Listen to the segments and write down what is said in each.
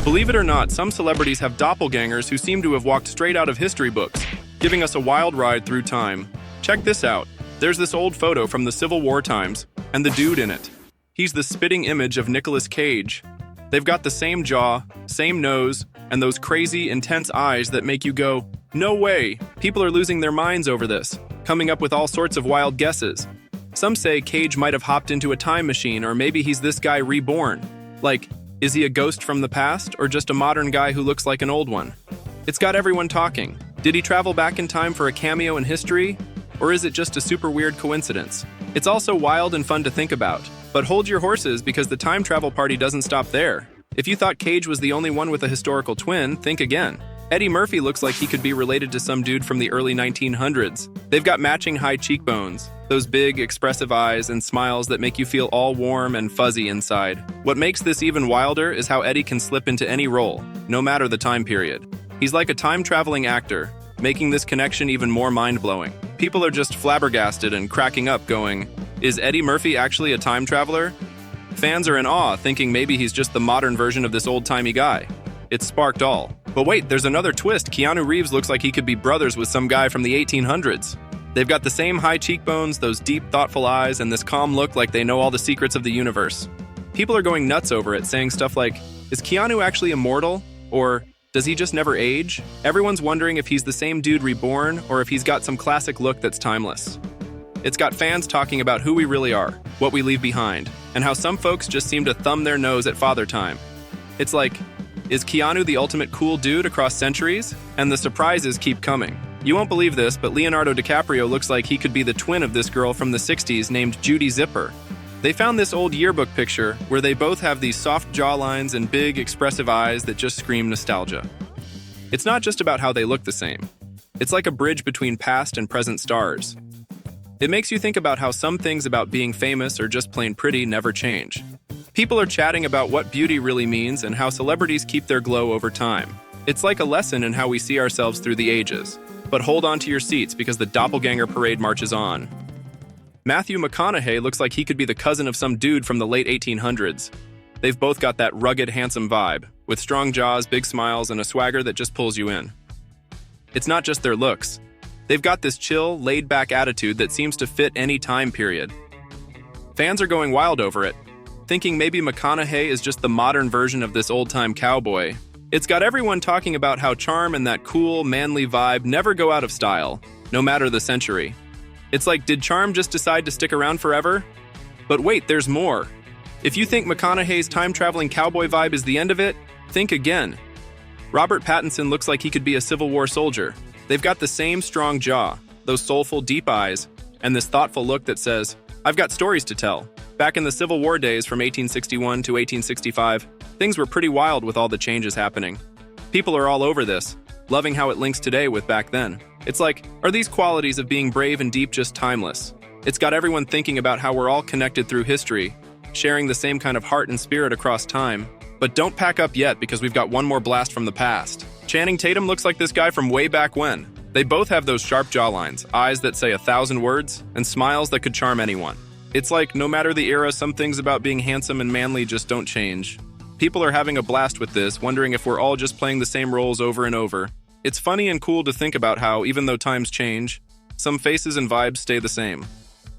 Believe it or not, some celebrities have doppelgangers who seem to have walked straight out of history books, giving us a wild ride through time. Check this out. There's this old photo from the Civil War times, and the dude in it. He's the spitting image of Nicolas Cage. They've got the same jaw, same nose, and those crazy, intense eyes that make you go, no way! People are losing their minds over this, coming up with all sorts of wild guesses. Some say Cage might have hopped into a time machine, or maybe he's this guy reborn. Like, is he a ghost from the past, or just a modern guy who looks like an old one? It's got everyone talking. Did he travel back in time for a cameo in history? Or is it just a super weird coincidence? It's also wild and fun to think about. But hold your horses, because the time travel party doesn't stop there. If you thought Cage was the only one with a historical twin, think again. Eddie Murphy looks like he could be related to some dude from the early 1900s. They've got matching high cheekbones, those big, expressive eyes and smiles that make you feel all warm and fuzzy inside. What makes this even wilder is how Eddie can slip into any role, no matter the time period. He's like a time-traveling actor, making this connection even more mind-blowing. People are just flabbergasted and cracking up going, is Eddie Murphy actually a time traveler? Fans are in awe, thinking maybe he's just the modern version of this old-timey guy. It's sparked all. But wait, there's another twist. Keanu Reeves looks like he could be brothers with some guy from the 1800s. They've got the same high cheekbones, those deep, thoughtful eyes, and this calm look like they know all the secrets of the universe. People are going nuts over it, saying stuff like, is Keanu actually immortal? Or, does he just never age? Everyone's wondering if he's the same dude reborn, or if he's got some classic look that's timeless. It's got fans talking about who we really are, what we leave behind, and how some folks just seem to thumb their nose at Father Time. It's like, is Keanu the ultimate cool dude across centuries? And the surprises keep coming. You won't believe this, but Leonardo DiCaprio looks like he could be the twin of this girl from the 60s named Judy Zipper. They found this old yearbook picture where they both have these soft jawlines and big, expressive eyes that just scream nostalgia. It's not just about how they look the same. It's like a bridge between past and present stars. It makes you think about how some things about being famous or just plain pretty never change. People are chatting about what beauty really means and how celebrities keep their glow over time. It's like a lesson in how we see ourselves through the ages. But hold on to your seats because the doppelganger parade marches on. Matthew McConaughey looks like he could be the cousin of some dude from the late 1800s. They've both got that rugged, handsome vibe, with strong jaws, big smiles, and a swagger that just pulls you in. It's not just their looks. They've got this chill, laid-back attitude that seems to fit any time period. Fans are going wild over it, thinking maybe McConaughey is just the modern version of this old-time cowboy. It's got everyone talking about how charm and that cool, manly vibe never go out of style, no matter the century. It's like, did charm just decide to stick around forever? But wait, there's more. If you think McConaughey's time-traveling cowboy vibe is the end of it, think again. Robert Pattinson looks like he could be a Civil War soldier. They've got the same strong jaw, those soulful, deep eyes, and this thoughtful look that says, I've got stories to tell. Back in the Civil War days from 1861 to 1865, things were pretty wild with all the changes happening. People are all over this, loving how it links today with back then. It's like, are these qualities of being brave and deep just timeless? It's got everyone thinking about how we're all connected through history, sharing the same kind of heart and spirit across time. But don't pack up yet because we've got one more blast from the past. Channing Tatum looks like this guy from way back when. They both have those sharp jawlines, eyes that say 1,000 words, and smiles that could charm anyone. It's like, no matter the era, some things about being handsome and manly just don't change. People are having a blast with this, wondering if we're all just playing the same roles over and over. It's funny and cool to think about how, even though times change, some faces and vibes stay the same.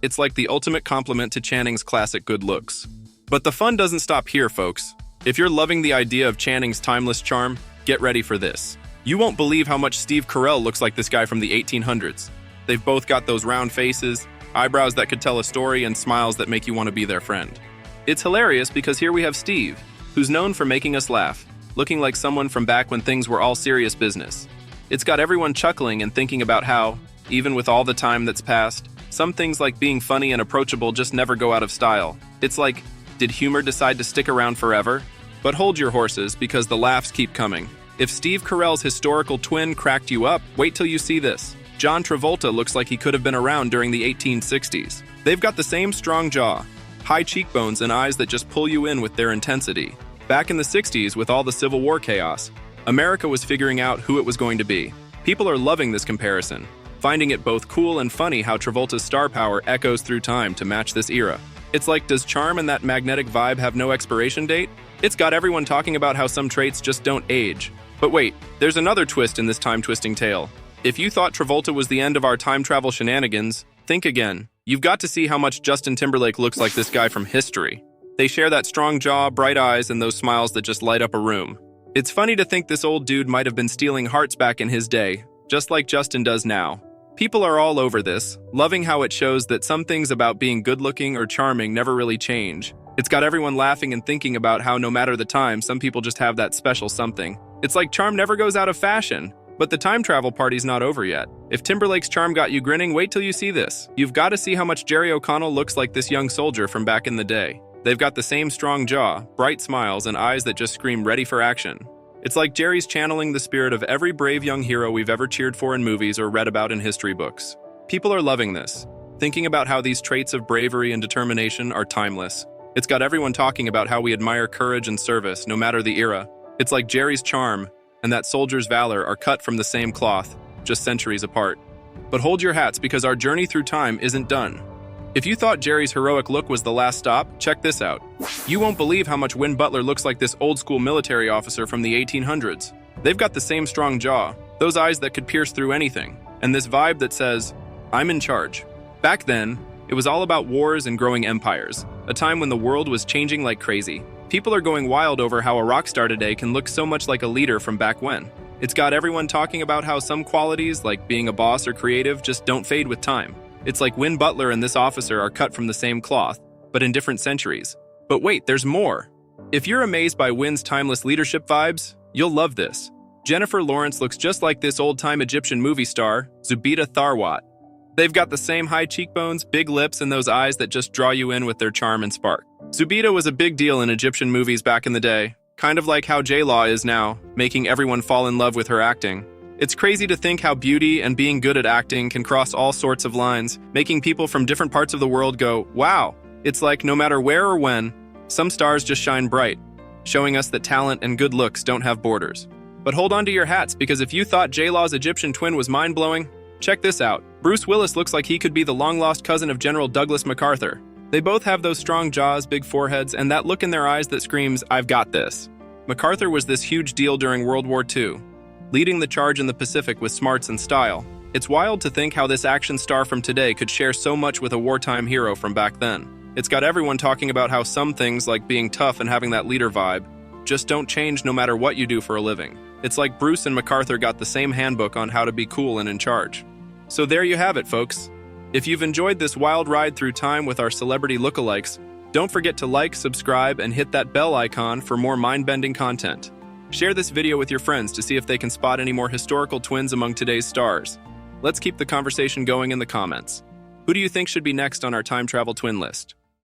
It's like the ultimate compliment to Channing's classic good looks. But the fun doesn't stop here, folks. If you're loving the idea of Channing's timeless charm, get ready for this. You won't believe how much Steve Carell looks like this guy from the 1800s. They've both got those round faces, eyebrows that could tell a story, and smiles that make you want to be their friend. It's hilarious because here we have Steve, who's known for making us laugh, looking like someone from back when things were all serious business. It's got everyone chuckling and thinking about how, even with all the time that's passed, some things like being funny and approachable just never go out of style. It's like, did humor decide to stick around forever? But hold your horses, because the laughs keep coming. If Steve Carell's historical twin cracked you up, wait till you see this. John Travolta looks like he could have been around during the 1860s. They've got the same strong jaw, high cheekbones, and eyes that just pull you in with their intensity. Back in the 60s, with all the Civil War chaos, America was figuring out who it was going to be. People are loving this comparison, finding it both cool and funny how Travolta's star power echoes through time to match this era. It's like, does charm and that magnetic vibe have no expiration date? It's got everyone talking about how some traits just don't age. But wait, there's another twist in this time-twisting tale. If you thought Travolta was the end of our time travel shenanigans, think again. You've got to see how much Justin Timberlake looks like this guy from history. They share that strong jaw, bright eyes, and those smiles that just light up a room. It's funny to think this old dude might have been stealing hearts back in his day, just like Justin does now. People are all over this, loving how it shows that some things about being good-looking or charming never really change. It's got everyone laughing and thinking about how no matter the time, some people just have that special something. It's like charm never goes out of fashion. But the time travel party's not over yet. If Timberlake's charm got you grinning, wait till you see this. You've got to see how much Jerry O'Connell looks like this young soldier from back in the day. They've got the same strong jaw, bright smiles, and eyes that just scream ready for action. It's like Jerry's channeling the spirit of every brave young hero we've ever cheered for in movies or read about in history books. People are loving this, thinking about how these traits of bravery and determination are timeless. It's got everyone talking about how we admire courage and service, no matter the era. It's like Jerry's charm and that soldier's valor are cut from the same cloth, just centuries apart. But hold your hats, because our journey through time isn't done. If you thought Jerry's heroic look was the last stop, check this out. You won't believe how much Butler looks like this old-school military officer from the 1800s. They've got the same strong jaw, those eyes that could pierce through anything, and this vibe that says, I'm in charge. Back then, it was all about wars and growing empires, a time when the world was changing like crazy. People are going wild over how a rock star today can look so much like a leader from back when. It's got everyone talking about how some qualities, like being a boss or creative, just don't fade with time. It's like Butler and this officer are cut from the same cloth, but in different centuries. But wait, there's more. If you're amazed by Wynn's timeless leadership vibes, you'll love this. Jennifer Lawrence looks just like this old-time Egyptian movie star, Zubida Tharwat. They've got the same high cheekbones, big lips, and those eyes that just draw you in with their charm and spark. Zubida was a big deal in Egyptian movies back in the day, kind of like how J-Law is now, making everyone fall in love with her acting. It's crazy to think how beauty and being good at acting can cross all sorts of lines, making people from different parts of the world go, wow. It's like no matter where or when, some stars just shine bright, showing us that talent and good looks don't have borders. But hold on to your hats, because if you thought J-Law's Egyptian twin was mind-blowing, check this out. Bruce Willis looks like he could be the long-lost cousin of General Douglas MacArthur. They both have those strong jaws, big foreheads, and that look in their eyes that screams, I've got this. MacArthur was this huge deal during World War II, leading the charge in the Pacific with smarts and style. It's wild to think how this action star from today could share so much with a wartime hero from back then. It's got everyone talking about how some things, like being tough and having that leader vibe, just don't change no matter what you do for a living. It's like Bruce and MacArthur got the same handbook on how to be cool and in charge. So there you have it, folks. If you've enjoyed this wild ride through time with our celebrity lookalikes, don't forget to like, subscribe, and hit that bell icon for more mind-bending content. Share this video with your friends to see if they can spot any more historical twins among today's stars. Let's keep the conversation going in the comments. Who do you think should be next on our time travel twin list?